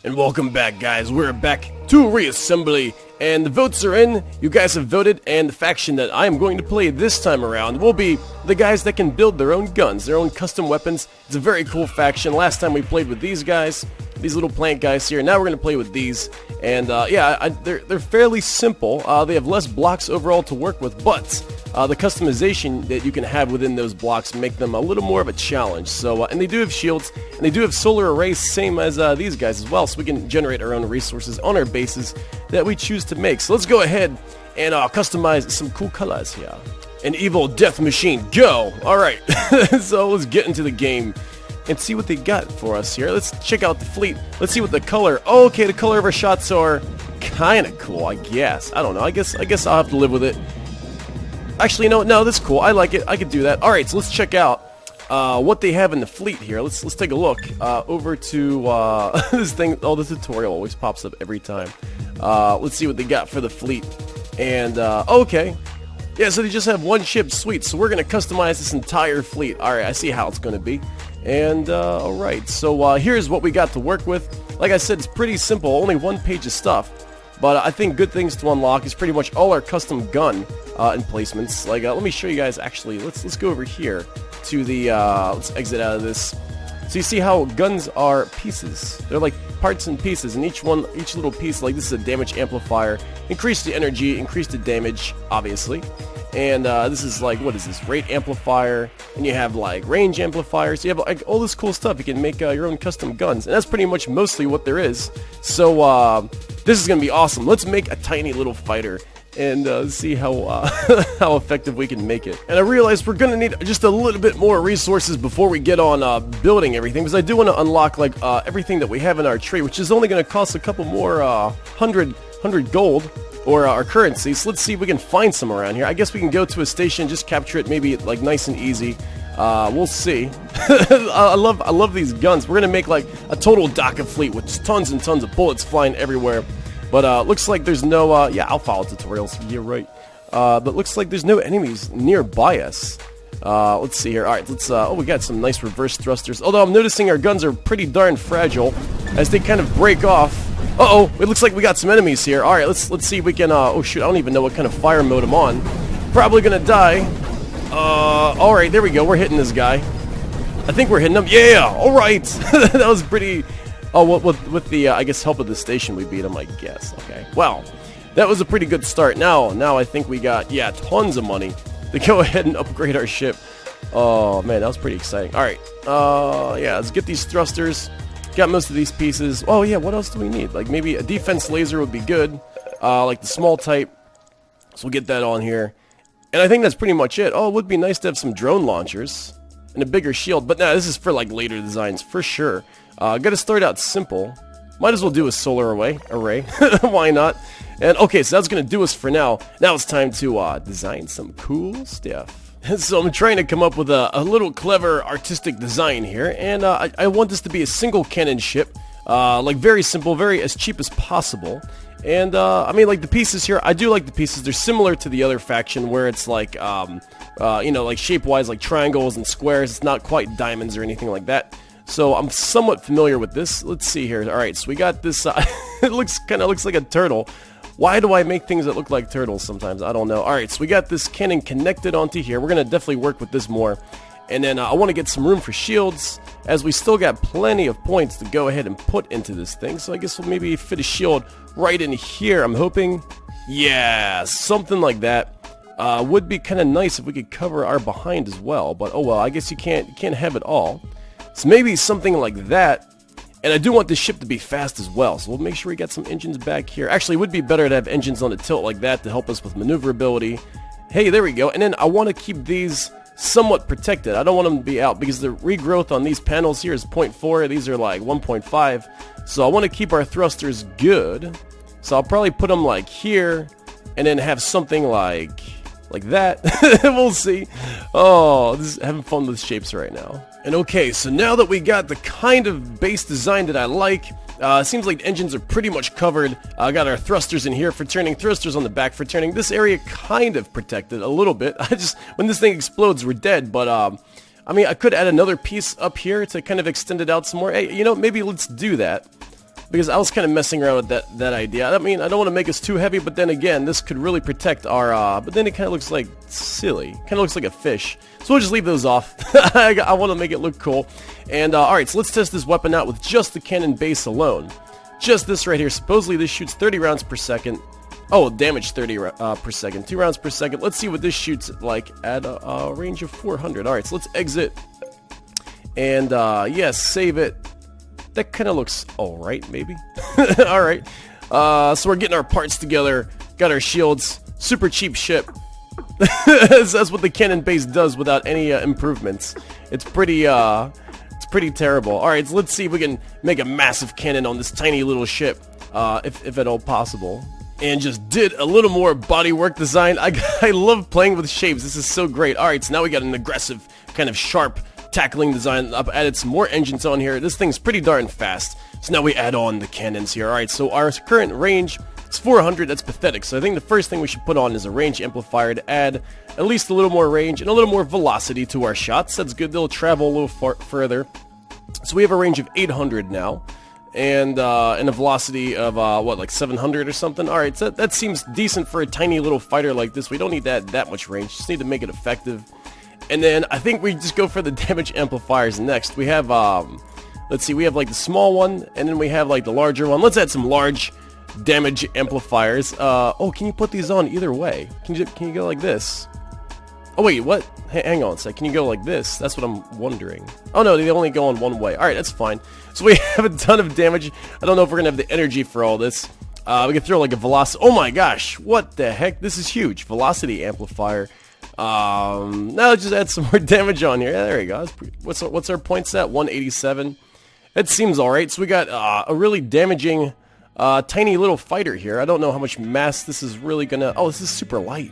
And welcome back, guys. We're back to Reassembly, and the votes are in. You guys have voted, and the faction that I am going to play this time around will be the guys that can build their own guns, their own custom weapons. It's a very cool faction. Last time we played with these guys, these little plant guys here. Now we're going to play with these, and they're fairly simple. They have less blocks overall to work with, but the customization that you can have within those blocks make them a little more of a challenge. So, and they do have shields, and they do have solar arrays, same as these guys as well, so we can generate our own resources on our bases that we choose to make. So let's go ahead and customize some cool colors here. An evil death machine, go! Alright, so let's get into the game and see what they got for us here. Let's check out the fleet. Let's see what the color... Oh, okay, the color of our shots are kind of cool, I guess. I don't know. I guess I'll have to live with it. Actually, no, that's cool. I like it. I could do that. Alright, so let's check out what they have in the fleet here. Let's take a look over to this thing. Oh, the tutorial always pops up every time. Let's see what they got for the fleet. And, okay. Yeah, so they just have one ship. Sweet. So we're going to customize this entire fleet. Alright, I see how it's going to be. And, alright. So, here's what we got to work with. Like I said, it's pretty simple. Only one page of stuff. But I think good things to unlock is pretty much all our custom gun emplacements. Like, let me show you guys, actually. Let's go over here to the, let's exit out of this. So you see how guns are pieces. They're like parts and pieces, and each little piece, like this is a damage amplifier. Increase the energy, increase the damage, obviously. And this is like, what is this? Rate amplifier, and you have like range amplifiers. So you have like all this cool stuff. You can make your own custom guns, and that's pretty much mostly what there is. So this is gonna be awesome. Let's make a tiny little fighter and see how how effective we can make it. And I realized we're gonna need just a little bit more resources before we get on building everything, because I do want to unlock like everything that we have in our tree, which is only gonna cost a couple more 100 gold. Or our currency. So let's see if we can find some around here. I guess we can go to a station, just capture it, maybe like nice and easy. We'll see. I love these guns. We're gonna make like a total DACA fleet with just tons and tons of bullets flying everywhere. But looks like there's no yeah, I'll follow tutorials. You're right. But looks like there's no enemies nearby us. Let's see here. Alright, let's oh, we got some nice reverse thrusters. Although I'm noticing our guns are pretty darn fragile as they kind of break off. Uh-oh, it looks like we got some enemies here. Alright, let's see if we can, oh shoot, I don't even know what kind of fire mode I'm on. Probably gonna die. Alright, there we go, we're hitting this guy. I think we're hitting him. Yeah, alright! That was pretty... Oh, with the, I guess, help of the station we beat him, I guess. Okay, well, that was a pretty good start. Now I think we got, yeah, tons of money to go ahead and upgrade our ship. Oh, man, that was pretty exciting. Alright, yeah, let's get these thrusters. Got most of these pieces. Oh yeah, what else do we need? Like maybe a defense laser would be good. Like the small type. So we'll get that on here. And I think that's pretty much it. Oh, it would be nice to have some drone launchers and a bigger shield. But nah, this is for like later designs for sure. Gotta start out simple. Might as well do a solar array. Why not? And okay, so that's gonna do us for now. Now it's time to design some cool stuff. So I'm trying to come up with a little clever artistic design here, and I want this to be a single cannon ship, like very simple, very as cheap as possible. And I mean, like the pieces here, I do like the pieces. They're similar to the other faction where it's like, you know, like shape-wise, like triangles and squares. It's not quite diamonds or anything like that. So I'm somewhat familiar with this. Let's see here. All right, so we got this. It kind of looks like a turtle. Why do I make things that look like turtles sometimes? I don't know. Alright, so we got this cannon connected onto here. We're going to definitely work with this more. And then I want to get some room for shields, as we still got plenty of points to go ahead and put into this thing. So I guess we'll maybe fit a shield right in here, I'm hoping. Yeah, something like that. Would be kind of nice if we could cover our behind as well. But oh well, I guess you can't have it all. So maybe something like that. And I do want this ship to be fast as well, so we'll make sure we got some engines back here. Actually, it would be better to have engines on a tilt like that to help us with maneuverability. Hey, there we go. And then I want to keep these somewhat protected. I don't want them to be out because the regrowth on these panels here is 0.4. These are like 1.5. So I want to keep our thrusters good. So I'll probably put them like here and then have something like that. We'll see. Oh, this is having fun with shapes right now. And okay, so now that we got the kind of base design that I like, seems like the engines are pretty much covered. I got our thrusters in here for turning, thrusters on the back for turning. This area kind of protected a little bit. When this thing explodes, we're dead, but I mean, I could add another piece up here to kind of extend it out some more. Hey, you know, maybe let's do that. because I was kind of messing around with that idea. I mean, I don't want to make us too heavy, but then again, this could really protect our, but then it kind of looks like silly. Kind of looks like a fish. So we'll just leave those off. I want to make it look cool. And, alright, so let's test this weapon out with just the cannon base alone. Just this right here. Supposedly this shoots 30 rounds per second. Oh, damage 30 per second. 2 rounds per second. Let's see what this shoots like at a range of 400. Alright, so let's exit. And, yes, save it. That kind of looks alright, maybe. Alright. So we're getting our parts together. Got our shields. Super cheap ship. That's what the cannon base does without any improvements. It's pretty terrible. Alright, so let's see if we can make a massive cannon on this tiny little ship. If at all possible. And just did a little more bodywork design. I love playing with shapes. This is so great. Alright, so now we got an aggressive, kind of sharp tackling design. I've added some more engines on here. This thing's pretty darn fast. So now we add on the cannons here. Alright, so our current range is 400. That's pathetic. So I think the first thing we should put on is a range amplifier to add at least a little more range and a little more velocity to our shots. That's good. They'll travel a little further. So we have a range of 800 now. And a velocity of, what, like 700 or something? Alright, so that seems decent for a tiny little fighter like this. We don't need that much range. Just need to make it effective. And then I think we just go for the damage amplifiers next. We have, let's see, we have like the small one, and then we have like the larger one. Let's add some large damage amplifiers. Oh, can you put these on either way? Can you go like this? Oh wait, what? Hang on a sec. Can you go like this? That's what I'm wondering. Oh no, they only go on one way. Alright, that's fine. So we have a ton of damage. I don't know if we're gonna have the energy for all this. We can throw like a velocity. Oh my gosh, what the heck? This is huge. Velocity amplifier. Now let's just add some more damage on here. Yeah, there we go. What's our points at? 187. That seems alright. So we got a really damaging tiny little fighter here. I don't know how much mass this is really gonna... Oh, this is super light.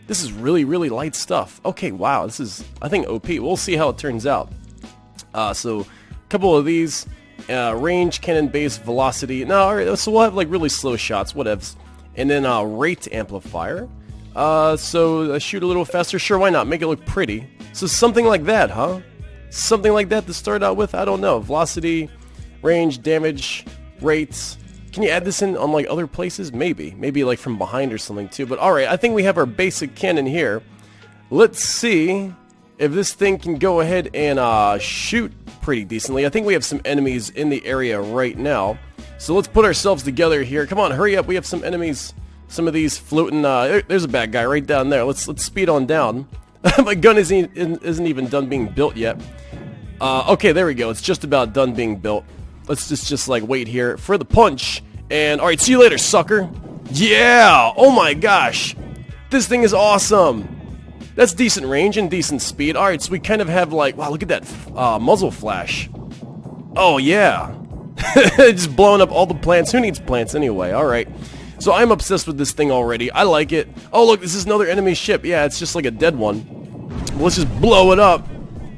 This is really, really light stuff. Okay, wow. This is, I think, OP. We'll see how it turns out. So, a couple of these. Range, cannon base, velocity. No, alright, so we'll have like really slow shots, whatevs. And then rate amplifier. So shoot a little faster. Sure, why not? Make it look pretty. So something like that, huh? Something like that to start out with? I don't know. Velocity, range, damage, rates. Can you add this in on like other places? Maybe. Maybe like from behind or something too. But alright, I think we have our basic cannon here. Let's see if this thing can go ahead and shoot pretty decently. I think we have some enemies in the area right now. So let's put ourselves together here. Come on, hurry up. We have some enemies. Some of these floating. There's a bad guy right down there. Let's speed on down. My gun isn't even done being built yet. Okay, there we go. It's just about done being built. Let's just like wait here for the punch. And alright, see you later, sucker. Yeah! Oh my gosh. This thing is awesome. That's decent range and decent speed. Alright, so we kind of have like, wow, look at that muzzle flash. Oh yeah. Just blowing up all the plants. Who needs plants anyway? Alright. So I'm obsessed with this thing already. I like it. Oh look, this is another enemy ship. Yeah, it's just like a dead one. Let's just blow it up.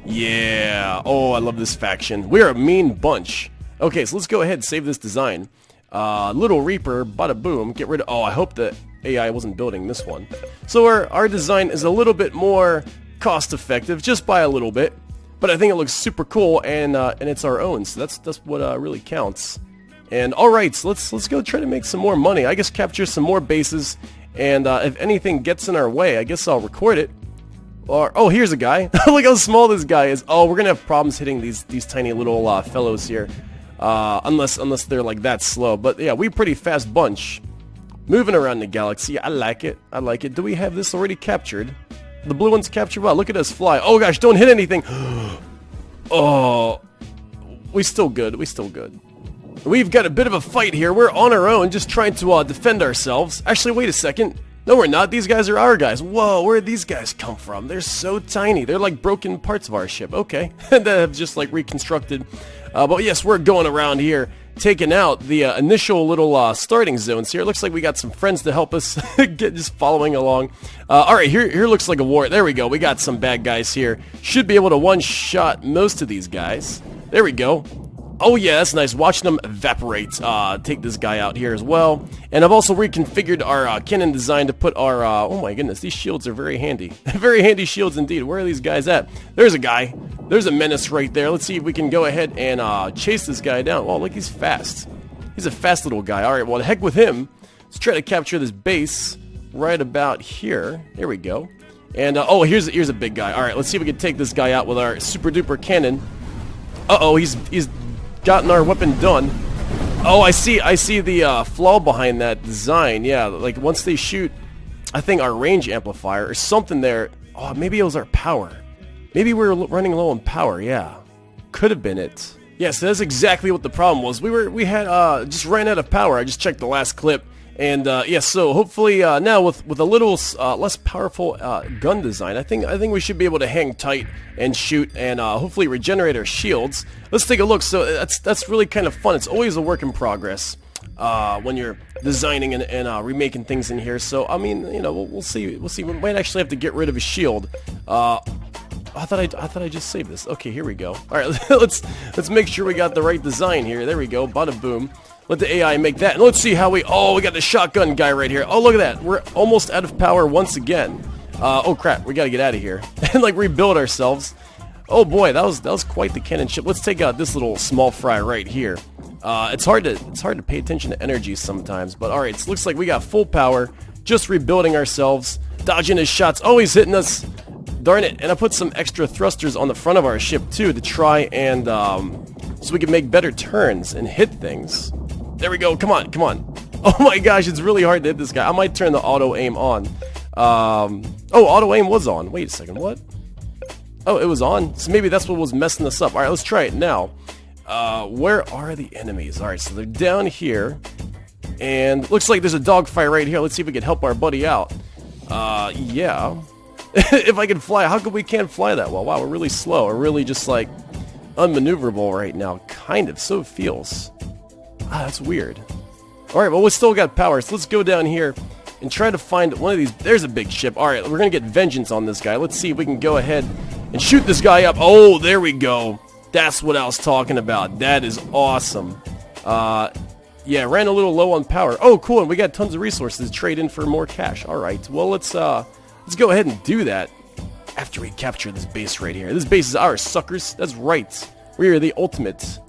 Yeah. Oh, I love this faction. We're a mean bunch. Okay, so let's go ahead and save this design. Little Reaper, bada boom, get rid of... Oh, I hope the AI wasn't building this one. So our design is a little bit more cost effective, just by a little bit. But I think it looks super cool, and it's our own, so that's what really counts. And alright, so let's go try to make some more money. I guess capture some more bases, and if anything gets in our way, I guess I'll record it. Or, oh, here's a guy. Look how small this guy is. Oh, we're gonna have problems hitting these tiny little fellows here. Unless they're like that slow. But yeah, we pretty fast bunch. Moving around the galaxy. I like it. I like it. Do we have this already captured? The blue one's captured. Wow, look at us fly. Oh gosh, don't hit anything. Oh, we still good. We still good. We've got a bit of a fight here. We're on our own, just trying to defend ourselves. Actually, wait a second. No, we're not. These guys are our guys. Whoa, where did these guys come from? They're so tiny. They're like broken parts of our ship. Okay, that have just like reconstructed. But yes, we're going around here, taking out the initial little starting zones here. It looks like we got some friends to help us get just following along. Alright, here looks like a war. There we go. We got some bad guys here. Should be able to one-shot most of these guys. There we go. Oh yeah, that's nice. Watching them evaporate. Take this guy out here as well. And I've also reconfigured our cannon design to put our... oh my goodness, these shields are very handy. Very handy shields indeed. Where are these guys at? There's a guy. There's a menace right there. Let's see if we can go ahead and chase this guy down. Oh, look, he's fast. He's a fast little guy. Alright, well, the heck with him. Let's try to capture this base right about here. There we go. And, oh, here's a big guy. Alright, let's see if we can take this guy out with our super duper cannon. Uh-oh, he's gotten our weapon done. Oh, I see the flaw behind that design. Yeah, like once they shoot, I think our range amplifier or something there. Oh, maybe it was our power. Maybe we were running low on power. Yeah, could have been it. Yeah, so that's exactly what the problem was. We had just ran out of power. I just checked the last clip, and yeah. So hopefully now with a little less powerful gun design, I think we should be able to hang tight and shoot, and hopefully regenerate our shields. Let's take a look. So that's really kind of fun. It's always a work in progress when you're designing and remaking things in here. So I mean, you know, we'll see. We might actually have to get rid of a shield. I thought I just saved this. Okay, here we go. All right, let's make sure we got the right design here. There we go. Bada boom. Let the AI make that. And let's see how we got the shotgun guy right here. Oh, look at that. We're almost out of power once again. Oh crap, we gotta get out of here and like rebuild ourselves. Oh boy, that was quite the cannon ship. Let's take out this little small fry right here. It's hard to pay attention to energy sometimes, but all right, it looks like we got full power. Just rebuilding ourselves, dodging his shots. Oh, he's hitting us. Darn it. And I put some extra thrusters on the front of our ship too to try and so we can make better turns and hit things. There we go. Come on. Oh my gosh, it's really hard to hit this guy. I might turn the auto aim on. Oh, auto aim was on. Wait a second. What? Oh, it was on. So maybe that's what was messing us up. All right, let's try it now. Where are the enemies? All right, so they're down here. And looks like there's a dogfight right here. Let's see if we can help our buddy out. Yeah. If I can fly, how come we can't fly that well? Wow, we're really slow. We're really just like unmaneuverable right now. Kind of, so it feels. Ah, that's weird. Alright, well, we still got power, so let's go down here and try to find one of these. There's a big ship. Alright, we're gonna get vengeance on this guy. Let's see if we can go ahead and shoot this guy up. Oh, there we go. That's what I was talking about. That is awesome. Yeah, ran a little low on power. Oh, cool, and we got tons of resources to trade in for more cash. Alright, well, let's go ahead and do that after we capture this base right here. This base is ours, suckers. That's right. We are the ultimate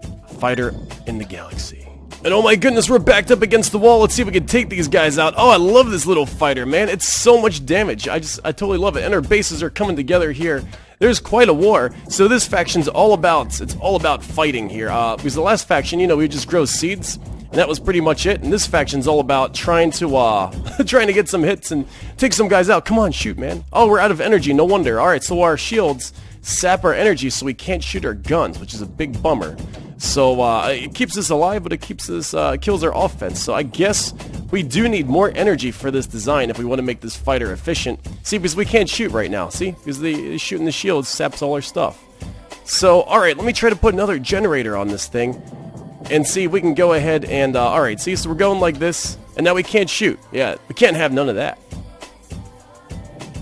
fighter in the galaxy. And oh my goodness, we're backed up against the wall. Let's see if we can take these guys out. Oh, I love this little fighter, man. It's so much damage. I totally love it. And our bases are coming together here. There's quite a war. So this faction's all about fighting here. Because the last faction, you know, we just grow seeds. And that was pretty much it. And this faction's all about trying to get some hits and take some guys out. Come on, shoot, man. Oh, we're out of energy. No wonder. All right, so our shields sap our energy, so we can't shoot our guns, which is a big bummer. So it keeps us alive, but it keeps us kills our offense. So I guess we do need more energy for this design if we want to make this fighter efficient. See, because we can't shoot right now. See, because the shooting the shield saps all our stuff. So all right, let me try to put another generator on this thing. And see if we can go ahead and, alright, see, so we're going like this, and now we can't shoot. Yeah, we can't have none of that.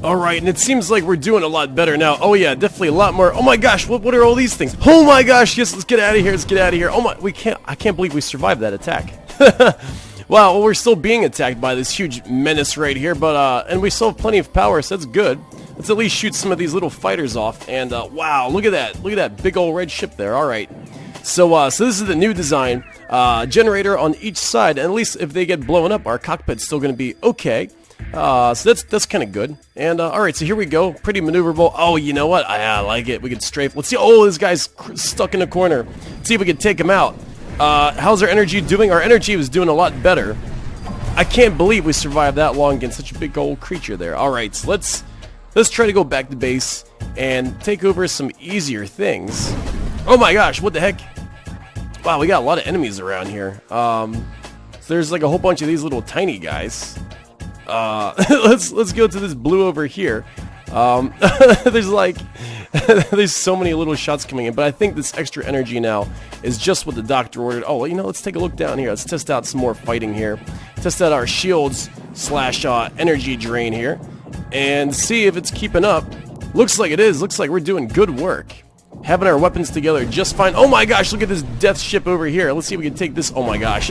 Alright, and it seems like we're doing a lot better now. Oh yeah, definitely a lot more. Oh my gosh, what are all these things? Oh my gosh, yes, let's get out of here, Oh my, I can't believe we survived that attack. Wow, well, we're still being attacked by this huge menace right here, but, and we still have plenty of power, so that's good. Let's at least shoot some of these little fighters off, and, wow, look at that big old red ship there, alright. So this is the new design, generator on each side, and at least if they get blown up, our cockpit's still going to be okay. So that's kind of good. And alright, so here we go, pretty maneuverable. Oh, you know what, I like it, we can strafe. Let's see, oh, this guy's stuck in a corner. Let's see if we can take him out. How's our energy doing? Our energy was doing a lot better. I can't believe we survived that long against such a big old creature there. Alright, so let's try to go back to base and take over some easier things. Oh my gosh, what the heck? Wow, we got a lot of enemies around here. So there's like a whole bunch of these little tiny guys. Let's go to this blue over here. There's like there's so many little shots coming in, but I think this extra energy now is just what the doctor ordered. Oh, well, you know, let's take a look down here. Let's test out some more fighting here. Test out our shields / energy drain here and see if it's keeping up. Looks like it is. Looks like we're doing good work. Having our weapons together just fine. Oh my gosh, look at this death ship over here. Let's see if we can take this. Oh my gosh.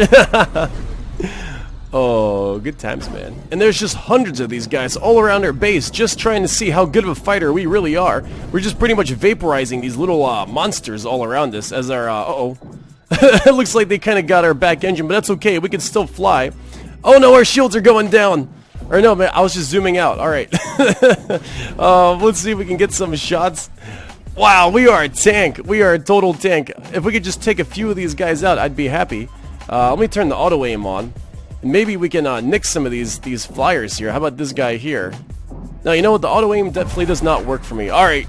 Oh, good times, man. And there's just hundreds of these guys all around our base just trying to see how good of a fighter we really are. We're just pretty much vaporizing these little monsters all around us as our, It looks like they kind of got our back engine, but that's okay. We can still fly. Oh no, our shields are going down. Or no, man, I was just zooming out. All right. Let's see if we can get some shots. Wow, we are a tank. We are a total tank. If we could just take a few of these guys out, I'd be happy. Let me turn the auto aim on. And maybe we can nick some of these flyers here. How about this guy here? Now, you know what? The auto aim definitely does not work for me. All right.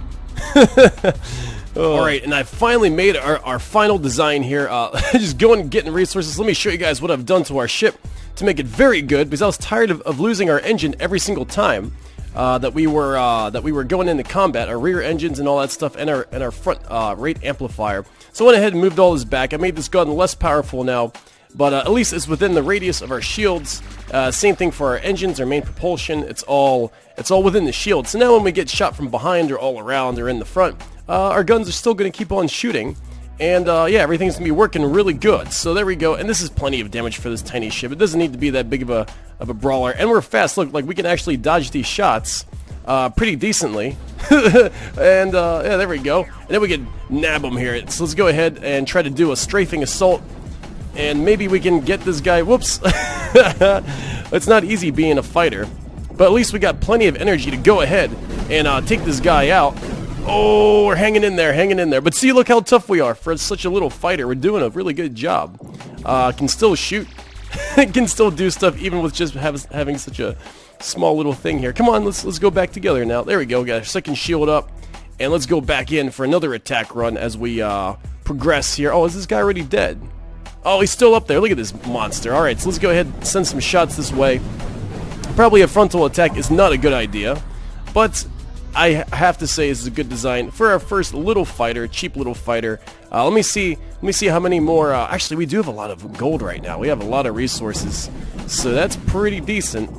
Alright, and I finally made our final design here. Just going and getting resources. Let me show you guys what I've done to our ship to make it very good, because I was tired of losing our engine every single time that we were going into combat, our rear engines and all that stuff, and our front rate amplifier. So I went ahead and moved all this back. I made this gun less powerful now, but at least it's within the radius of our shields. Same thing for our engines, our main propulsion. It's all within the shield. So now when we get shot from behind or all around or in the front, our guns are still going to keep on shooting. And yeah, everything's going to be working really good. So there we go. And this is plenty of damage for this tiny ship. It doesn't need to be that big of a brawler. And we're fast. Look, like we can actually dodge these shots pretty decently. And yeah, there we go. And then we can nab them here. So let's go ahead and try to do a strafing assault. And maybe we can get this guy. Whoops. It's not easy being a fighter. But at least we got plenty of energy to go ahead and take this guy out. Oh, we're hanging in there. But see, look how tough we are for such a little fighter. We're doing a really good job. Can still shoot. Can still do stuff even with just having such a small little thing here. Come on, let's go back together now. There we go. We got our second shield up. And let's go back in for another attack run as we progress here. Oh, is this guy already dead? Oh, he's still up there. Look at this monster. Alright, so let's go ahead and send some shots this way. Probably a frontal attack is not a good idea. But I have to say this is a good design for our first little fighter, cheap little fighter. Let me see how many more. Actually, we do have a lot of gold right now. We have a lot of resources, so that's pretty decent.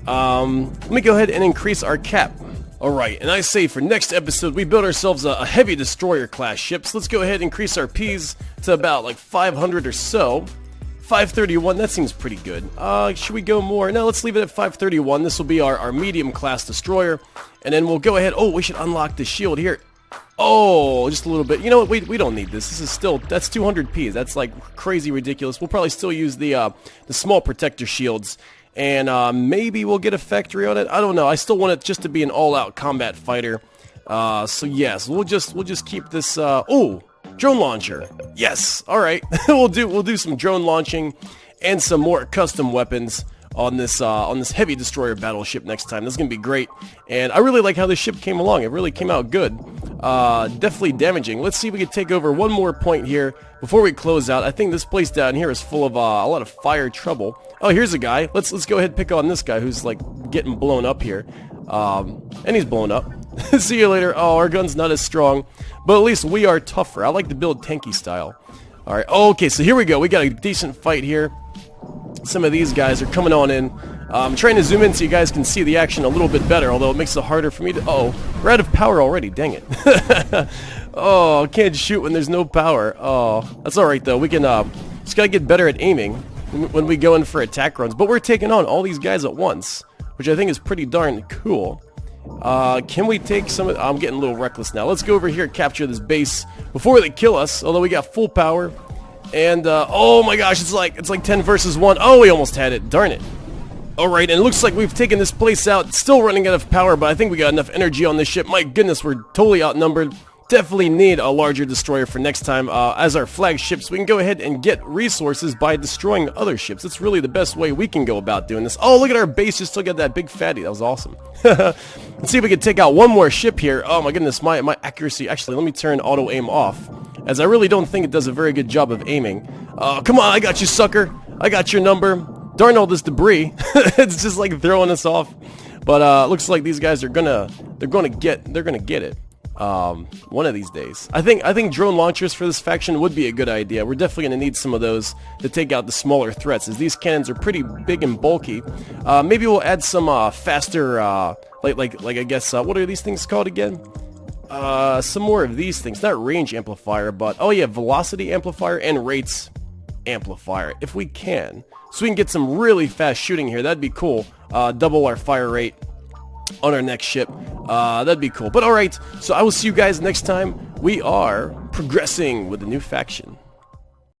Let me go ahead and increase our cap. Alright, and I say for next episode, we build ourselves a heavy destroyer class ship. So let's go ahead and increase our Ps to about like 500 or so. 531, that seems pretty good. Should we go more? No, let's leave it at 531. This will be our medium class destroyer. And then we'll go ahead. Oh, we should unlock the shield here. Oh, just a little bit. You know what? We don't need this. This is still, that's 200 Ps. That's like crazy ridiculous. We'll probably still use the small protector shields. And maybe we'll get a factory on it. I don't know. I still want it just to be an all-out combat fighter. So yes, we'll just keep this. Oh, drone launcher. Yes. All right. we'll do some drone launching and some more custom weapons on this heavy destroyer battleship next time. This is gonna be great. And I really like how this ship came along. It really came out good. Definitely damaging. Let's see if we can take over one more point here before we close out. I think this place down here is full of a lot of fire trouble. Oh, here's a guy. Let's go ahead and pick on this guy who's like getting blown up here. And he's blown up. See you later. Oh, our gun's not as strong, but at least we are tougher. I like to build tanky style. All right. Okay, so here we go. We got a decent fight here. Some of these guys are coming on in. I'm trying to zoom in so you guys can see the action a little bit better, although it makes it harder for me to... Oh, we're out of power already. Dang it. Oh, can't shoot when there's no power. Oh, that's alright, though. We can just gotta get better at aiming when we go in for attack runs. But we're taking on all these guys at once, which I think is pretty darn cool. Can we take some of... I'm getting a little reckless now. Let's go over here and capture this base before they kill us, although we got full power. And, oh my gosh, it's like 10 versus 1. Oh, we almost had it. Darn it. Alright, and it looks like we've taken this place out. It's still running out of power, but I think we got enough energy on this ship. My goodness, we're totally outnumbered. Definitely need a larger destroyer for next time as our flagship, so we can go ahead and get resources by destroying other ships. That's really the best way we can go about doing this. Oh, look at our base, just still got that big fatty. That was awesome. Let's see if we can take out one more ship here. Oh my goodness, my accuracy. Actually, let me turn auto aim off, as I really don't think it does a very good job of aiming. Come on, I got you, sucker. I got your number. Darn all this debris. It's just like throwing us off. But looks like these guys are gonna get it. One of these days. I think drone launchers for this faction would be a good idea. We're definitely gonna need some of those to take out the smaller threats, as these cannons are pretty big and bulky. Maybe we'll add some faster, like I guess what are these things called again? Some more of these things. Not range amplifier, but oh yeah, velocity amplifier and rates amplifier if we can. So we can get some really fast shooting here. That'd be cool. Double our fire rate on our next ship. That'd be cool. But alright, so I will see you guys next time. We are progressing with the new faction.